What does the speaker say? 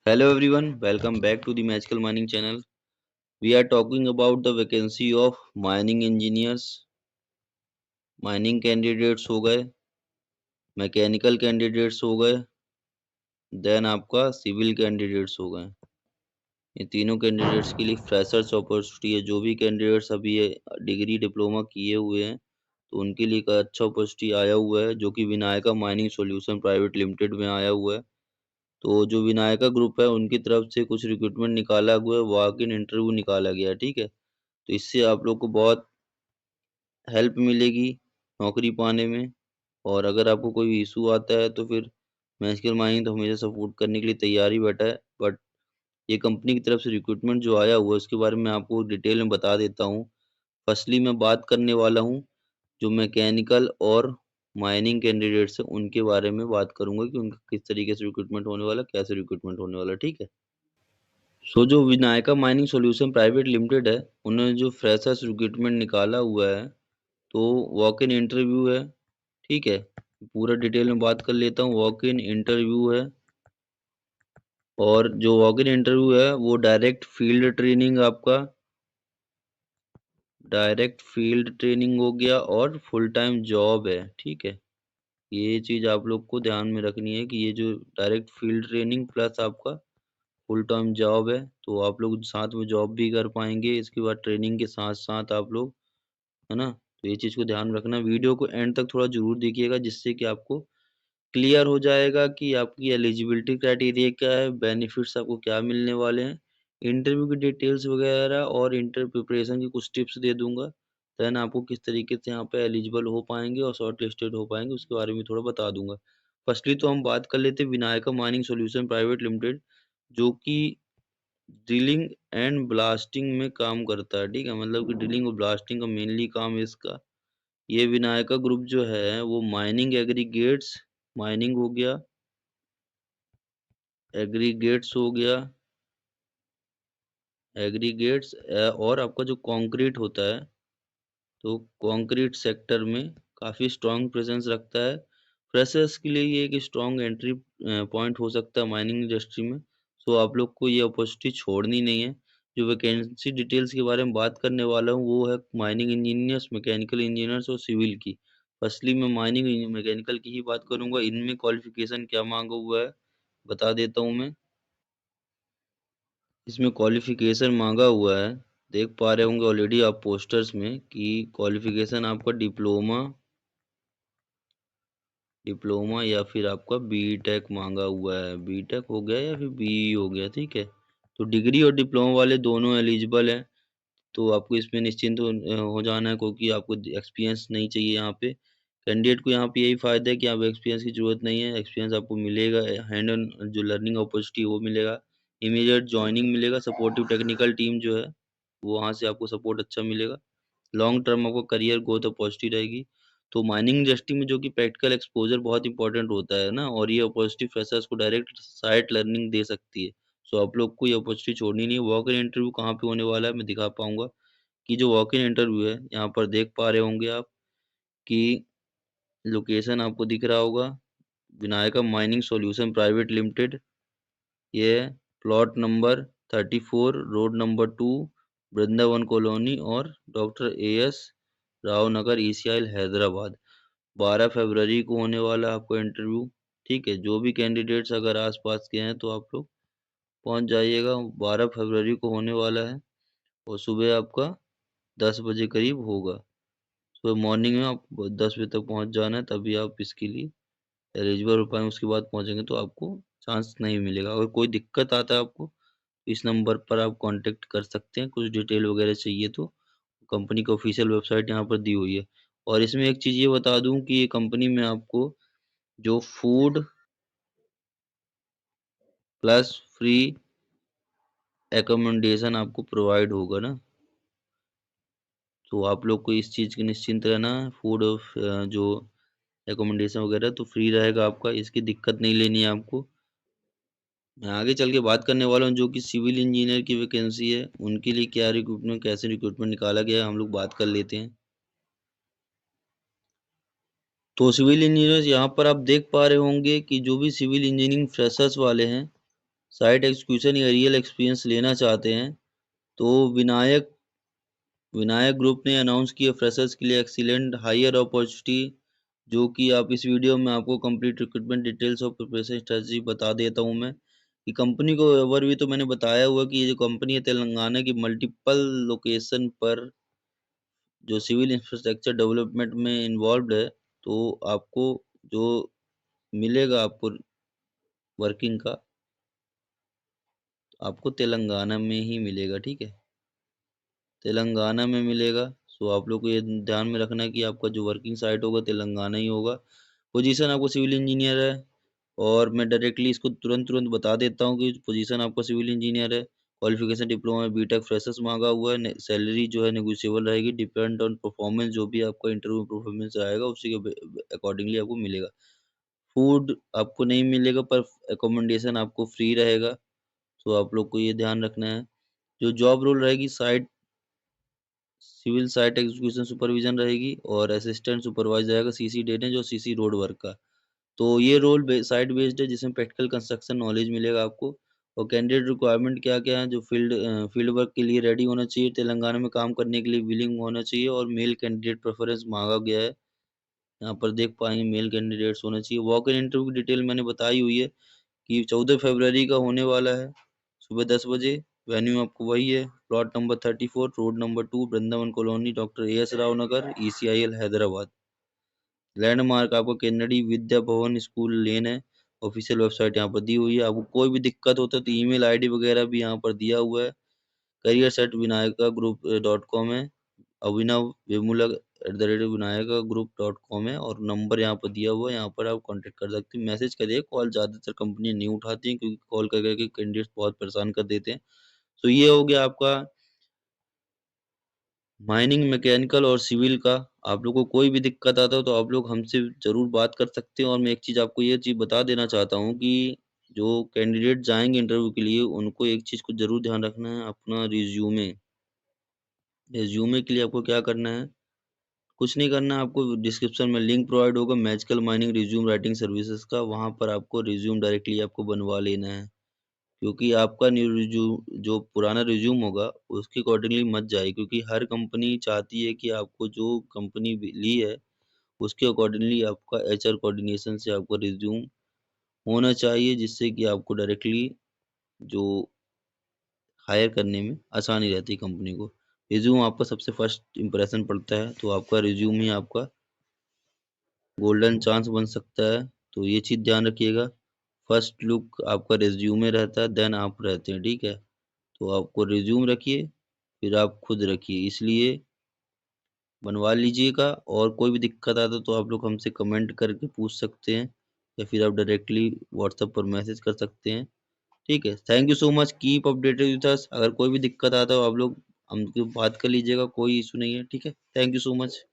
Hello everyone, welcome back to the Magical Mining channel. We are talking about the vacancy of mining engineers. Mining candidates हो गए, mechanical candidates हो गए, then आपका civil candidates हो गए। ये तीनों कैंडिडेट्स के लिए फ्रेशर्स अपॉर्चुनिटी है। जो भी कैंडिडेट्स अभी ये डिग्री डिप्लोमा किए हुए हैं तो उनके लिए एक अच्छा अपॉर्चुनिटी आया हुआ है, जो कि Vinayaka mining solution private limited में आया हुआ है। तो जो विनायका ग्रुप है उनकी तरफ से कुछ रिक्रूटमेंट निकाला हुआ है, वॉक इन इंटरव्यू निकाला गया है, ठीक है। तो इससे आप लोग को बहुत हेल्प मिलेगी नौकरी पाने में। और अगर आपको कोई इशू आता है तो फिर मैजिकल माइनिंग तो हमेशा सपोर्ट करने के लिए तैयार ही बैठा है। बट ये कंपनी की तरफ से रिक्रूटमेंट जो आया हुआ है उसके बारे में आपको डिटेल में बता देता हूँ। फर्स्टली मैं बात करने वाला हूँ जो मैकेनिकल और माइनिंग कैंडिडेट्स हैं उनके बारे में बात करूंगा कि उनका किस तरीके से रिक्रूटमेंट होने वाला, कैसे रिक्रूटमेंट होने वाला, ठीक है। सो जो Vinayaka mining solution private limited है उन्होंने जो फ्रेशर्स रिक्रूटमेंट निकाला हुआ है तो वॉक इन इंटरव्यू है, ठीक है। पूरा डिटेल में बात कर लेता हूँ। वॉक इन इंटरव्यू है और जो वॉक इन इंटरव्यू है वो डायरेक्ट फील्ड ट्रेनिंग, आपका डायरेक्ट फील्ड ट्रेनिंग हो गया और फुल टाइम जॉब है, ठीक है। ये चीज़ आप लोग को ध्यान में रखनी है कि ये जो डायरेक्ट फील्ड ट्रेनिंग प्लस आपका फुल टाइम जॉब है, तो आप लोग साथ में जॉब भी कर पाएंगे। इसके बाद ट्रेनिंग के साथ साथ आप लोग, है ना। तो ये चीज़ को ध्यान रखना। वीडियो को एंड तक थोड़ा जरूर देखिएगा जिससे कि आपको क्लियर हो जाएगा कि आपकी एलिजिबिलिटी क्राइटेरिया क्या है, बेनिफिट्स आपको क्या मिलने वाले हैं, इंटरव्यू की डिटेल्स वगैरह और इंटरव्यू प्रिपरेशन की कुछ टिप्स दे दूंगा। देन आपको किस तरीके से यहाँ पे एलिजिबल हो पाएंगे और शॉर्ट लिस्टेड हो पाएंगे उसके बारे में थोड़ा बता दूंगा। फर्स्टली तो हम बात कर लेते हैं Vinayaka mining solution private limited, जो कि ड्रिलिंग एंड ब्लास्टिंग में काम करता है, ठीक है। मतलब कि ड्रिलिंग और ब्लास्टिंग का मेनली काम है इसका। ये विनायका ग्रुप जो है वो माइनिंग एग्रीगेट्स, माइनिंग हो गया, एग्रीगेट्स हो गया, एग्रीगेट्स और आपका जो कंक्रीट होता है तो कंक्रीट सेक्टर में काफ़ी स्ट्रांग प्रेजेंस रखता है। फ्रेशर्स के लिए ये एक स्ट्रांग एंट्री पॉइंट हो सकता है माइनिंग इंडस्ट्री में। सो आप लोग को ये अपॉर्चुनिटी छोड़नी नहीं है। जो वैकेंसी डिटेल्स के बारे में बात करने वाला हूँ वो है माइनिंग इंजीनियर्स, मैकेनिकल इंजीनियर्स और सिविल की। फर्स्टली मैं माइनिंग मैकेनिकल की ही बात करूंगा। इनमें क्वालिफिकेशन क्या मांगा हुआ है बता देता हूँ मैं। इसमें क्वालिफिकेशन मांगा हुआ है, देख पा रहे होंगे ऑलरेडी आप पोस्टर्स में कि क्वालिफिकेशन आपका डिप्लोमा, डिप्लोमा या फिर आपका बीटेक मांगा हुआ है। बीटेक हो गया या फिर बीई हो गया, ठीक है। तो डिग्री और डिप्लोमा वाले दोनों एलिजिबल हैं। तो आपको इसमें निश्चिंत हो जाना है क्योंकि आपको एक्सपीरियंस नहीं चाहिए यहाँ पे। कैंडिडेट को यहाँ पे यही फायदा है कि आप एक्सपीरियंस की जरूरत नहीं है। एक्सपीरियंस आपको मिलेगा, हैंड ऑन जो लर्निंग अपॉर्चुनिटी वो मिलेगा, इमीडिएट ज्वाइनिंग मिलेगा, सपोर्टिव टेक्निकल टीम जो है वो वहाँ से आपको सपोर्ट अच्छा मिलेगा। लॉन्ग टर्म आपको करियर ग्रोथ अपॉर्चुनिटी रहेगी। तो माइनिंग इंडस्ट्री में जो कि प्रैक्टिकल एक्सपोजर बहुत इंपॉर्टेंट होता है ना, और ये अपॉर्चुनिटी फ्रेशर्स को डायरेक्ट साइट लर्निंग दे सकती है। सो आप लोग को ये अपॉर्चुनिटी छोड़नी नहीं है। वॉक इन इंटरव्यू कहाँ पे होने वाला है मैं दिखा पाऊंगा कि जो वॉक इन इंटरव्यू है यहाँ पर देख पा रहे होंगे आप कि लोकेशन आपको दिख रहा होगा, Vinayaka mining solution private limited. ये plot number 34, road number 2, Vrindavan colony और doctor AS Rao Nagar, ECI Hyderabad. 12 फरवरी को होने वाला है आपको इंटरव्यू, ठीक है। जो भी कैंडिडेट्स अगर आसपास के हैं तो आप लोग पहुंच जाइएगा। 12 फरवरी को होने वाला है और सुबह आपका 10 बजे करीब होगा। सुबह मॉर्निंग में आप 10 बजे तक पहुंच जाना है, तभी आप इसके लिए एलिजिबल हो पाएंगे। उसके बाद पहुंचेंगे तो आपको चांस नहीं मिलेगा। अगर कोई दिक्कत आता है आपको इस नंबर पर आप कांटेक्ट कर सकते हैं। कुछ डिटेल वगैरह चाहिए तो कंपनी की ऑफिशियल वेबसाइट यहाँ पर दी हुई है। और इसमें एक चीज़ ये बता दूं कि ये कंपनी में आपको जो फूड प्लस फ्री एकोमोडेशन आपको प्रोवाइड होगा ना, तो आप लोग को इस चीज़ की निश्चिंत रहना है। फूड जो एकोमोडेशन वगैरह तो फ्री रहेगा आपका, इसकी दिक्कत नहीं लेनी है आपको। मैं आगे चल के बात करने वाला हूँ जो कि सिविल इंजीनियर की वैकेंसी है उनके लिए क्या रिक्रूटमेंट, कैसे रिक्रूटमेंट निकाला गया है हम लोग बात कर लेते हैं। तो सिविल इंजीनियर्स यहाँ पर आप देख पा रहे होंगे कि जो भी सिविल इंजीनियरिंग फ्रेशर्स वाले हैं साइट एग्जीक्यूशन या रियल एक्सपीरियंस लेना चाहते हैं तो विनायक विनायक ग्रुप ने अनाउंस किया फ्रेशर्स के लिए एक्सीलेंट हायर अपॉर्चुनिटी, जो कि आप इस वीडियो में आपको कंप्लीट रिक्रूटमेंट डिटेल्स और प्रिपरेशन स्ट्रेटजी बता देता हूं मैं कि कंपनी को ओवरव्यू तो मैंने बताया हुआ कि ये जो कंपनी है तेलंगाना की मल्टीपल लोकेशन पर जो सिविल इंफ्रास्ट्रक्चर डेवलपमेंट में इन्वॉल्व्ड है। तो आपको जो मिलेगा आपको वर्किंग का, आपको तेलंगाना में ही मिलेगा, ठीक है, तेलंगाना में मिलेगा। सो आप लोग को ये ध्यान में रखना है कि आपका जो वर्किंग साइट होगा तेलंगाना ही होगा। पोजीशन आपको सिविल इंजीनियर है, और मैं डायरेक्टली इसको तुरंत तुरंत बता देता हूँ कि पोजीशन आपका सिविल इंजीनियर है। क्वालिफिकेशन डिप्लोमा बीटेक फ्रेशर्स मांगा हुआ है। सैलरी जो है नेगोशिएबल रहेगी, डिपेंड ऑन परफॉर्मेंस, जो भी आपका इंटरव्यू परफॉर्मेंस आएगा उसी के अकॉर्डिंगली आपको मिलेगा। फूड आपको नहीं मिलेगा, पर अकोमोडेशन आपको फ्री रहेगा। तो आप लोग को ये ध्यान रखना है। जो जॉब रोल रहेगी, site civil site execution supervision रहेगी, और असिस्टेंट सुपरवाइजर रहेगा सीसी डेने जो सीसी रोड वर्क का। तो ये रोल साइट बेस्ड है, जिसमें प्रैक्टिकल कंस्ट्रक्शन नॉलेज मिलेगा आपको। और कैंडिडेट रिक्वायरमेंट क्या क्या है, जो फील्ड वर्क के लिए रेडी होना चाहिए, तेलंगाना में काम करने के लिए विलिंग होना चाहिए, और मेल कैंडिडेट प्रेफरेंस मांगा गया है। यहाँ पर देख पाएंगे मेल कैंडिडेट्स होना चाहिए। वॉक इन इंटरव्यू की डिटेल मैंने बताई हुई है कि 14 फरवरी का होने वाला है, सुबह 10 बजे। वेन्यू आपको वही है, plot number 34, road number 2, Vrindavan colony, doctor A S Rao Nagar, ECIL Hyderabad. Landmark आपको Kennedy Vidya Bhavan school lane है। ऑफिशियल वेबसाइट यहाँ पर दी हुई है। आपको कोई भी दिक्कत होता है तो ईमेल आईडी वगैरह भी यहाँ पर दिया हुआ है। Career set Vinayaka group .com है। अभिनव वेमुलक @विनायका ग्रुप .com है, और नंबर यहाँ पर दिया हुआ है। यहाँ पर आप कांटेक्ट कर सकते हैं, मैसेज करिए। कॉल ज़्यादातर कंपनी नहीं उठाती हैं, क्योंकि कॉल कर करके कैंडिडेट्स बहुत परेशान कर देते हैं। तो ये हो गया आपका माइनिंग, मैकेनिकल और सिविल का। आप लोग को कोई भी दिक्कत आता हो तो आप लोग हमसे ज़रूर बात कर सकते हैं। और मैं एक चीज़ आपको ये चीज़ बता देना चाहता हूँ कि जो कैंडिडेट जाएँगे इंटरव्यू के लिए, उनको एक चीज़ को ज़रूर ध्यान रखना है, अपना रिज़्यूमे। रिज़्यूमे के लिए आपको क्या करना है, कुछ नहीं करना है। आपको डिस्क्रिप्शन में लिंक प्रोवाइड होगा magical mining resume writing services का, वहाँ पर आपको रिज़्यूम डायरेक्टली आपको बनवा लेना है। क्योंकि आपका न्यू जो पुराना रिज्यूम होगा उसके अकॉर्डिंगली मत जाए, क्योंकि हर कंपनी चाहती है कि आपको जो कंपनी ली है उसके अकॉर्डिंगली आपका HR कोऑर्डिनेशन से आपका रिज्यूम होना चाहिए, जिससे कि आपको डायरेक्टली जो हायर करने में आसानी रहती है कंपनी को। रिज्यूम आपका सबसे फर्स्ट इंप्रेशन पड़ता है, तो आपका रिज्यूम ही आपका गोल्डन चांस बन सकता है। तो ये चीज़ ध्यान रखिएगा। फर्स्ट लुक आपका रिज्यूमे रहता है, देन आप रहते हैं, ठीक है। तो आपको रिज्यूम रखिए, फिर आप खुद रखिए, इसलिए बनवा लीजिएगा। और कोई भी दिक्कत आता है तो आप लोग हमसे कमेंट करके पूछ सकते हैं, या फिर आप डायरेक्टली व्हाट्सएप पर मैसेज कर सकते हैं, ठीक है। Thank you so much, keep updated with us. अगर कोई भी दिक्कत आता है तो आप लोग हमसे बात कर लीजिएगा, कोई इशू नहीं है, ठीक है। Thank you so much.